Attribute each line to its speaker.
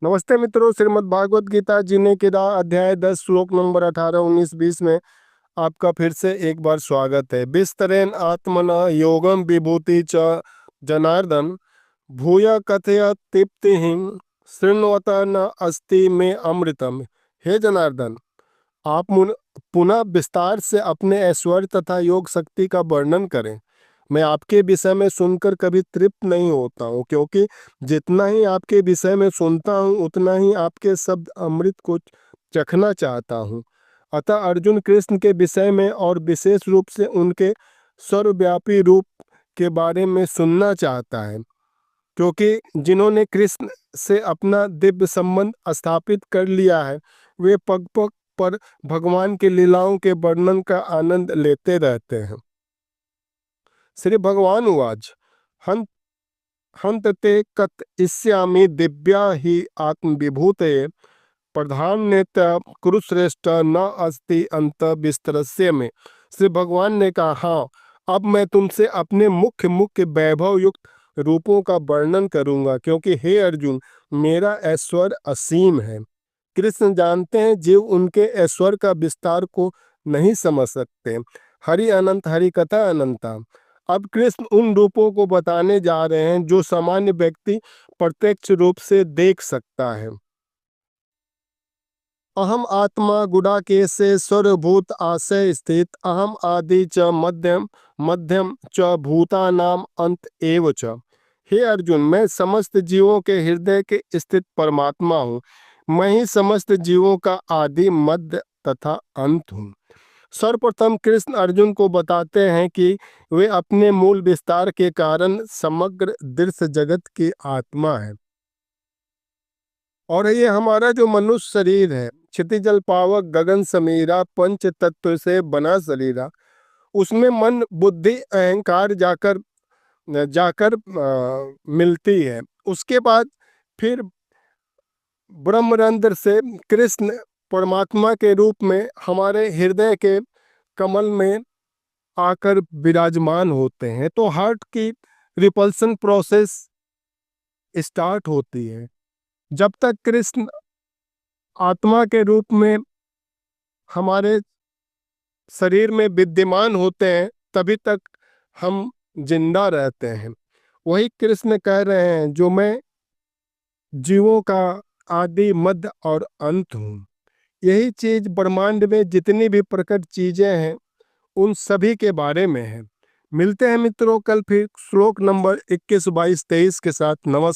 Speaker 1: नमस्ते मित्रों, श्रीमद् भागवत गीता जीने के राह अध्याय 10 श्लोक नंबर 18, 19, 20 में आपका फिर से एक बार स्वागत है। विस्तरेण आत्मना योगम विभूति च जनार्दन भूय कथय तृप्तिहिं शृण्वत न अस्ति में अमृतम। हे जनार्दन, आप पुनः विस्तार से अपने ऐश्वर्य तथा योग शक्ति का वर्णन करें। मैं आपके विषय में सुनकर कभी तृप्त नहीं होता हूँ, क्योंकि जितना ही आपके विषय में सुनता हूँ उतना ही आपके शब्द अमृत को चखना चाहता हूँ। अतः अर्जुन कृष्ण के विषय में और विशेष रूप से उनके सर्वव्यापी रूप के बारे में सुनना चाहता है, क्योंकि जिन्होंने कृष्ण से अपना दिव्य संबंध स्थापित कर लिया है वे पग पग पर भगवान की लीलाओं के वर्णन का आनंद लेते रहते हैं। श्री भगवान उवाच हंत हंत ते कत इष्यामि दिव्या ही आत्मविभूते प्रधान्यतः कुरुश्रेष्ठ न अस्ति अंत विस्तरस्य में। श्री भगवान ने कहा, हाँ, अब मैं तुमसे अपने मुख्य मुख्य वैभव युक्त रूपों का वर्णन करूंगा, क्योंकि हे अर्जुन, मेरा ऐश्वर्य असीम है। कृष्ण जानते हैं जीव उनके ऐश्वर्य का विस्तार को नहीं समझ सकते। हरि अनंत, हरि कथा अनंता। अब कृष्ण उन रूपों को बताने जा रहे हैं जो सामान्य व्यक्ति प्रत्यक्ष रूप से देख सकता है। अहम आत्मा गुडाकेशे सर्वभूत आशय स्थित अहम आदि च मध्यम मध्यम च भूतानाम अंत एव च। हे अर्जुन, मैं समस्त जीवों के हृदय के स्थित परमात्मा हूँ। मैं ही समस्त जीवों का आदि, मध्य तथा अंत हूँ। सर्वप्रथम कृष्ण अर्जुन को बताते हैं कि वे अपने मूल विस्तार के कारण समग्र दृश्य जगत की आत्मा है। और ये हमारा जो मनुष्य शरीर है, क्षितिजल पावक गगन समीरा पंच तत्व से बना शरीरा, उसमें मन बुद्धि अहंकार जाकर जाकर मिलती है। उसके बाद फिर ब्रह्मरंध्र से कृष्ण परमात्मा के रूप में हमारे हृदय के कमल में आकर विराजमान होते हैं। तो हार्ट की रिपल्सन प्रोसेस स्टार्ट होती है। जब तक कृष्ण आत्मा के रूप में हमारे शरीर में विद्यमान होते हैं तभी तक हम जिंदा रहते हैं। वही कृष्ण कह रहे हैं, जो मैं जीवों का आदि मध्य और अंत हूँ। यही चीज ब्रह्मांड में जितनी भी प्रकट चीजें हैं उन सभी के बारे में है। मिलते हैं मित्रों कल फिर श्लोक नंबर 21, 22, 23 के साथ। नमस्कार।